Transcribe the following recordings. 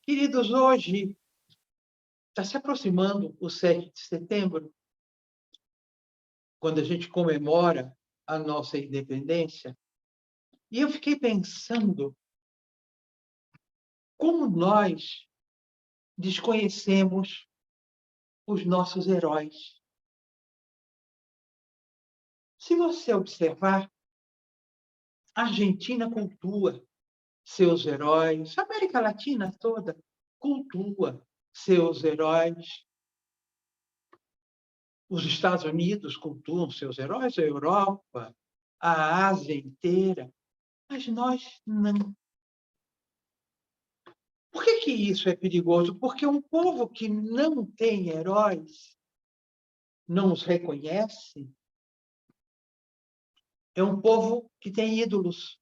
Queridos, hoje está se aproximando o 7 de setembro, quando a gente comemora a nossa independência, e eu fiquei pensando como nós desconhecemos os nossos heróis. Se você observar, a Argentina cultua seus heróis, a América Latina toda cultua seus heróis, os Estados Unidos cultuam seus heróis, a Europa, a Ásia inteira, mas nós não. Por que isso é perigoso? Porque um povo que não tem heróis, não os reconhece, é um povo que tem ídolos.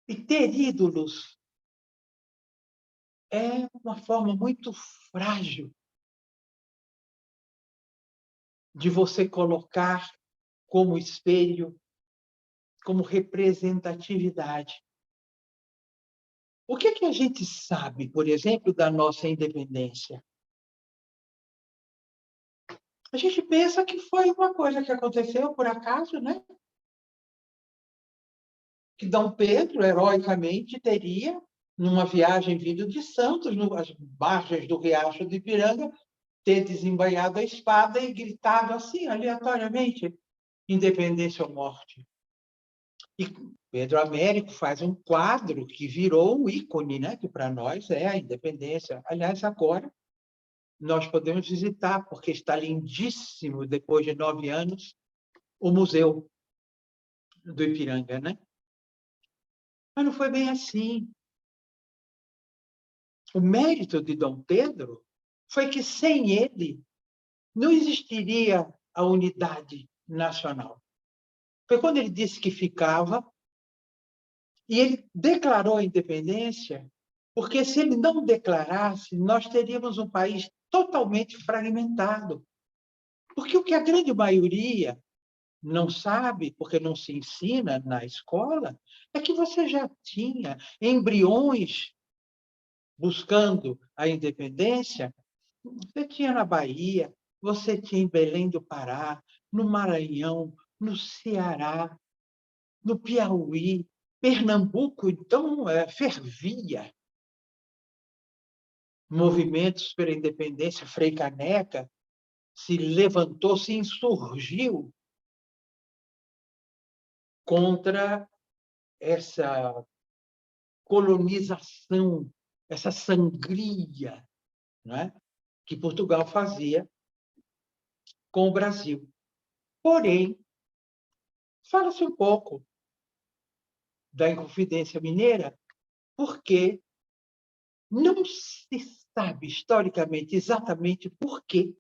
E ter ídolos é uma forma muito frágil de você colocar como espelho, como representatividade. O que a gente sabe, por exemplo, da nossa independência? A gente pensa que foi uma coisa que aconteceu por acaso, né? Que Dom Pedro, heroicamente, teria, numa viagem vindo de Santos, nas margens do Riacho do Ipiranga, ter desembainhado a espada e gritado assim, aleatoriamente, independência ou morte. E Pedro Américo faz um quadro que virou um ícone, né? Que para nós é a independência. Aliás, agora nós podemos visitar, porque está lindíssimo, depois de 9 anos, o Museu do Ipiranga, né? Mas não foi bem assim. O mérito de Dom Pedro foi que, sem ele, não existiria a unidade nacional. Foi quando ele disse que ficava, e ele declarou a independência, porque se ele não declarasse, nós teríamos um país totalmente fragmentado. Porque o que a grande maioria não sabe, porque não se ensina na escola, é que você já tinha embriões buscando a independência. Você tinha na Bahia, você tinha em Belém do Pará, no Maranhão, no Ceará, no Piauí, Pernambuco, então, fervia. Movimentos pela independência, Frei Caneca se levantou, se insurgiu contra essa colonização, essa sangria, não é? Que Portugal fazia com o Brasil. Porém, fala-se um pouco da Inconfidência Mineira, porque não se sabe historicamente exatamente por quê.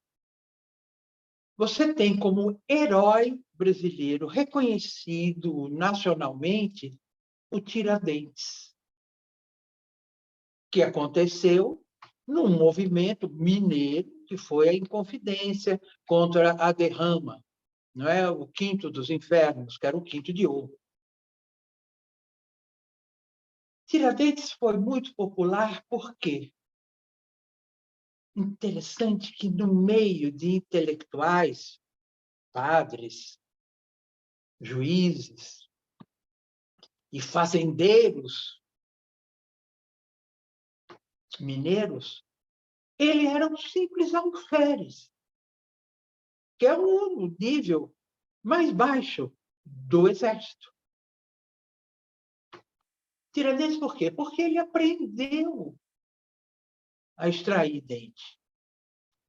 Você tem como herói brasileiro reconhecido nacionalmente o Tiradentes, que aconteceu num movimento mineiro que foi a Inconfidência contra a derrama, não é? O quinto dos infernos, que era o quinto de ouro. Tiradentes foi muito popular por quê? Interessante que, no meio de intelectuais, padres, juízes e fazendeiros mineiros, ele era um simples alferes, que é o nível mais baixo do exército. Tiradentes por quê? Porque ele aprendeu a extrair dente.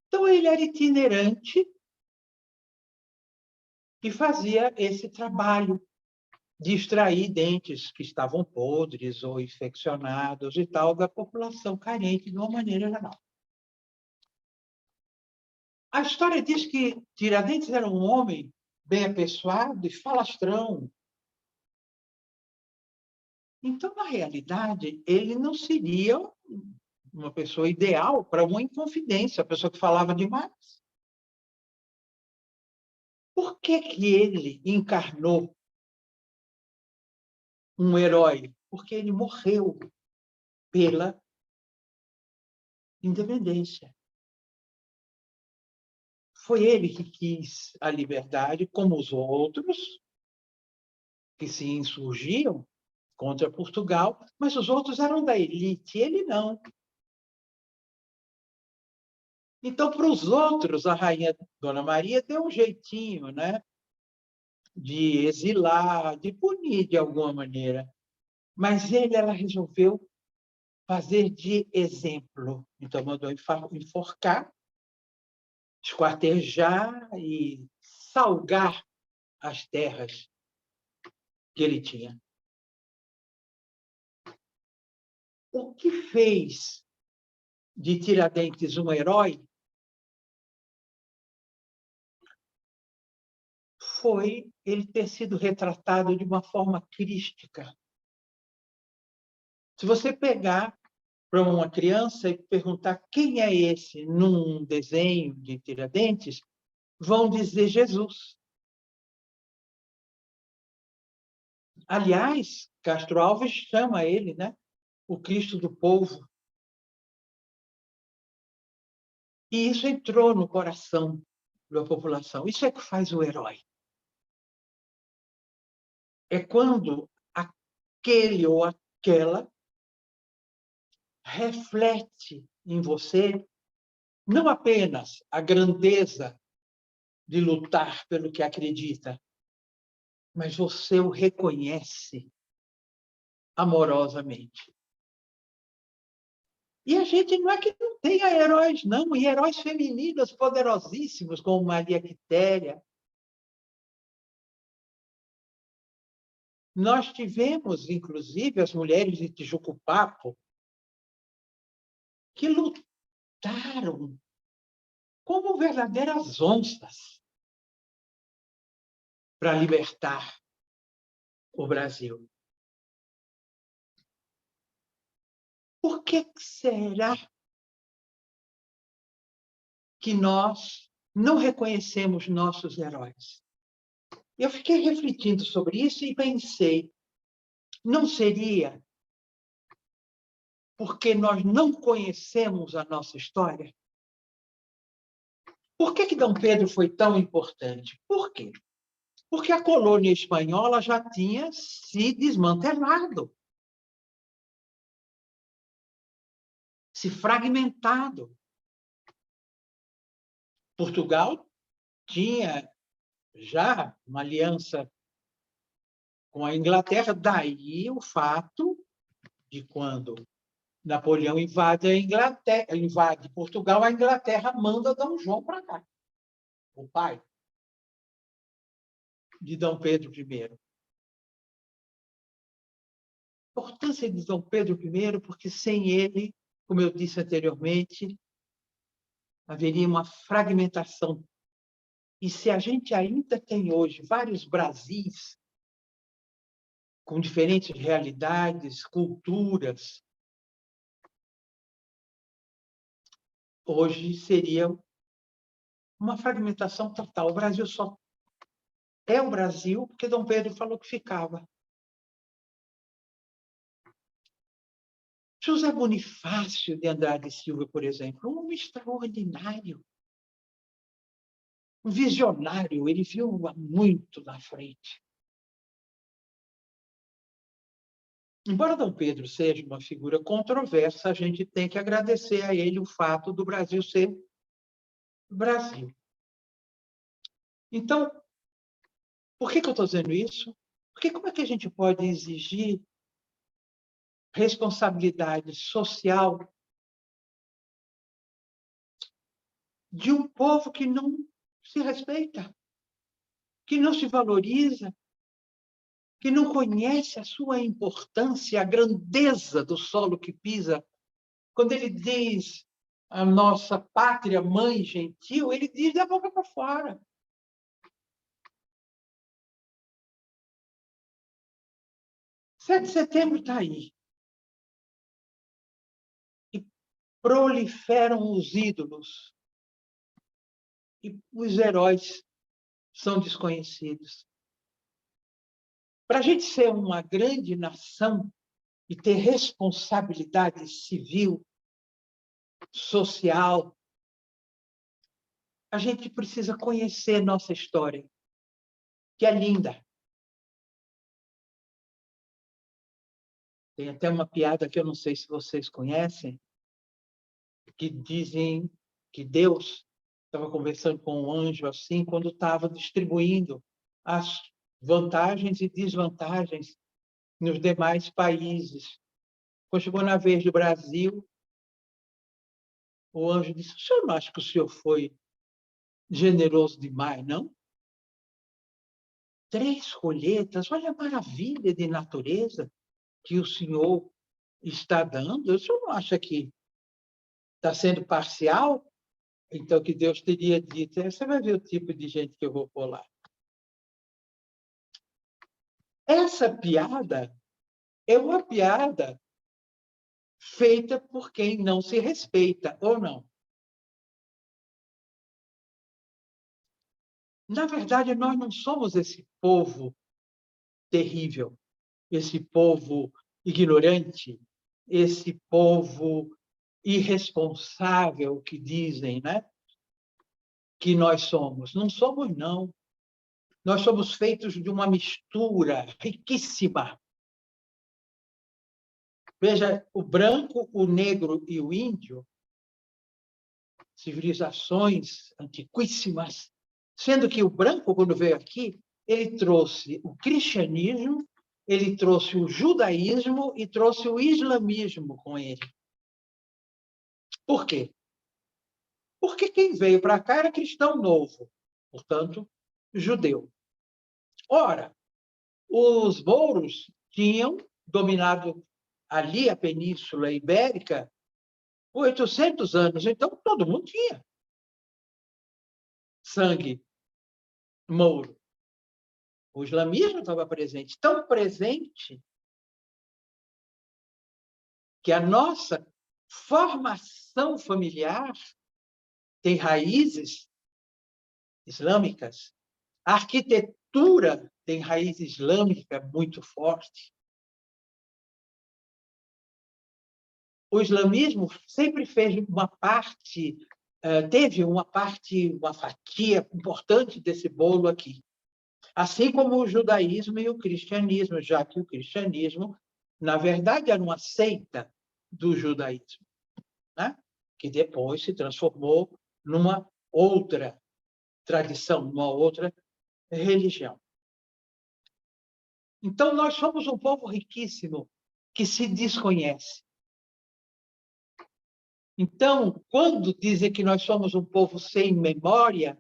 Então, ele era itinerante e fazia esse trabalho de extrair dentes que estavam podres ou infeccionados e tal, da população carente, de uma maneira geral. A história diz que Tiradentes era um homem bem apessoado e falastrão. Então, na realidade, ele não seria uma pessoa ideal para uma inconfidência, a pessoa que falava demais. Por que ele encarnou um herói porque ele morreu pela independência. Foi ele que quis a liberdade, como os outros, que se insurgiam contra Portugal, mas os outros eram da elite, ele não. Então, para os outros, a rainha Dona Maria deu um jeitinho, né, de exilar, de punir de alguma maneira. Mas ela resolveu fazer de exemplo. Então, mandou enforcar, esquartejar e salgar as terras que ele tinha. O que fez de Tiradentes um herói foi ele ter sido retratado de uma forma crística. Se você pegar para uma criança e perguntar quem é esse num desenho de Tiradentes, vão dizer Jesus. Aliás, Castro Alves chama ele, né, o Cristo do povo. E isso entrou no coração da população. Isso é que faz o herói. É quando aquele ou aquela reflete em você não apenas a grandeza de lutar pelo que acredita, mas você o reconhece amorosamente. E a gente não é que não tenha heróis, não, e heróis femininos poderosíssimos, como Maria Quitéria. Nós tivemos, inclusive, as mulheres de Tijuco-Papo, que lutaram como verdadeiras onças para libertar o Brasil. Por que será que nós não reconhecemos nossos heróis? Eu fiquei refletindo sobre isso e pensei, não seria porque nós não conhecemos a nossa história? Por que Dom Pedro foi tão importante? Por quê? Porque a colônia espanhola já tinha se desmantelado, se fragmentado. Portugal tinha já uma aliança com a Inglaterra, daí o fato de quando Napoleão invade a Inglaterra, invade Portugal, a Inglaterra manda Dom João para cá, o pai de Dom Pedro I. A importância de Dom Pedro I, porque sem ele, como eu disse anteriormente, haveria uma fragmentação. E se a gente ainda tem hoje vários Brasis com diferentes realidades, culturas, hoje seria uma fragmentação total. O Brasil só é o Brasil porque Dom Pedro falou que ficava. José Bonifácio de Andrade Silva, por exemplo, um homem extraordinário, um visionário, ele viu muito na frente. Embora Dom Pedro seja uma figura controversa, a gente tem que agradecer a ele o fato do Brasil ser o Brasil. Então, por que eu estou dizendo isso? Porque como é que a gente pode exigir responsabilidade social de um povo que não se respeita, que não se valoriza, que não conhece a sua importância, a grandeza do solo que pisa? Quando ele diz a nossa pátria mãe gentil, ele diz da boca para fora. 7 de setembro está aí. E proliferam os ídolos. E os heróis são desconhecidos. Para a gente ser uma grande nação, e ter responsabilidade civil, social, a gente precisa conhecer nossa história, que é linda. Tem até uma piada que eu não sei se vocês conhecem, que dizem que Deus estava conversando com um anjo assim, quando estava distribuindo as vantagens e desvantagens nos demais países. Quando chegou na vez do Brasil, o anjo disse: o senhor não acha que o senhor foi generoso demais, não? 3 colheitas, olha a maravilha de natureza que o senhor está dando. O senhor não acha que está sendo parcial? Então, que Deus teria dito: você vai ver o tipo de gente que eu vou pôr lá. Essa piada é uma piada feita por quem não se respeita, ou não? Na verdade, nós não somos esse povo terrível, esse povo ignorante, esse povo irresponsável que dizem, né, que nós somos. Não somos, não. Nós somos feitos de uma mistura riquíssima. Veja, o branco, o negro e o índio, civilizações antiquíssimas, sendo que o branco, quando veio aqui, ele trouxe o cristianismo, ele trouxe o judaísmo e trouxe o islamismo com ele. Por quê? Porque quem veio para cá era cristão novo, portanto, judeu. Ora, os mouros tinham dominado ali a Península Ibérica por 800 anos, então todo mundo tinha sangue mouro. O islamismo estava presente, tão presente que a nossa formação familiar tem raízes islâmicas, a arquitetura tem raiz islâmica muito forte. O islamismo sempre fez uma parte, teve uma fatia importante desse bolo aqui. Assim como o judaísmo e o cristianismo, já que o cristianismo, na verdade, era uma seita do judaísmo, né? Que depois se transformou numa outra tradição, numa outra religião. Então, nós somos um povo riquíssimo que se desconhece. Então, quando dizem que nós somos um povo sem memória,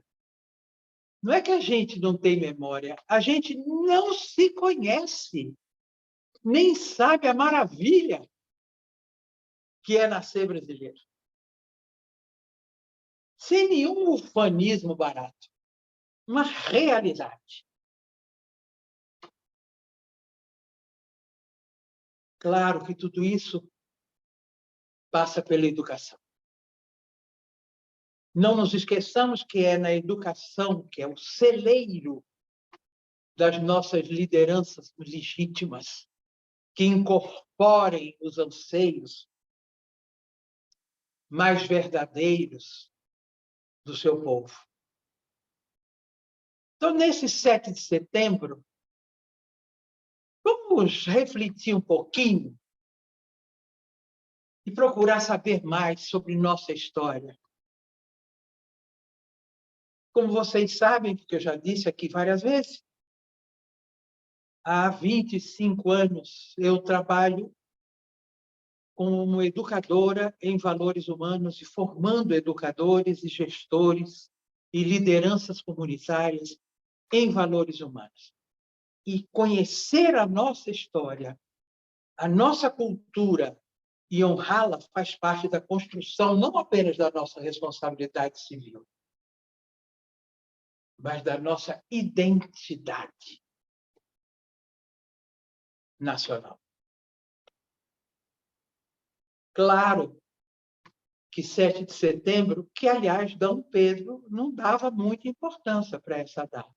não é que a gente não tem memória, a gente não se conhece, nem sabe a maravilha que é nascer brasileiro. Sem nenhum ufanismo barato. Uma realidade. Claro que tudo isso passa pela educação. Não nos esqueçamos que é na educação que é o celeiro das nossas lideranças legítimas, que incorporem os anseios mais verdadeiros do seu povo. Então, nesse 7 de setembro, vamos refletir um pouquinho e procurar saber mais sobre nossa história. Como vocês sabem, porque eu já disse aqui várias vezes, há 25 anos eu trabalho como educadora em valores humanos e formando educadores e gestores e lideranças comunitárias em valores humanos. E conhecer a nossa história, a nossa cultura e honrá-la faz parte da construção não apenas da nossa responsabilidade civil, mas da nossa identidade nacional. Claro que 7 de setembro, que, aliás, D. Pedro não dava muita importância para essa data.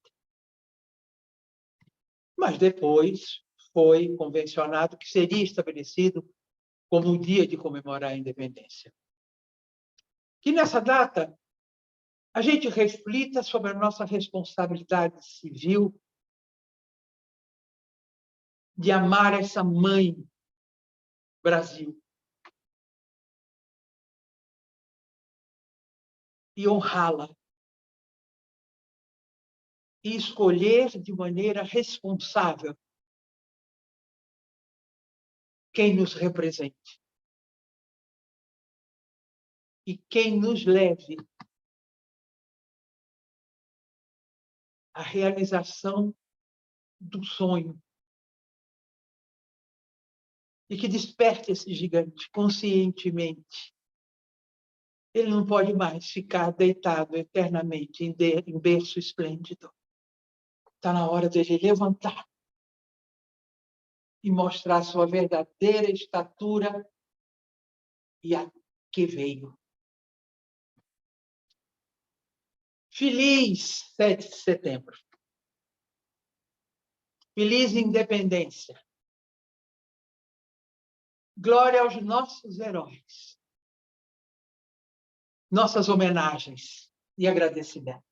Mas depois foi convencionado que seria estabelecido como um dia de comemorar a independência. Que nessa data a gente reflita sobre a nossa responsabilidade civil de amar essa mãe Brasil e honrá-la e escolher de maneira responsável quem nos represente e quem nos leve à realização do sonho e que desperte esse gigante conscientemente. Ele não pode mais ficar deitado eternamente em berço esplêndido. Está na hora dele levantar e mostrar sua verdadeira estatura e a que veio. Feliz 7 de setembro. Feliz independência. Glória aos nossos heróis. Nossas homenagens e agradecimento.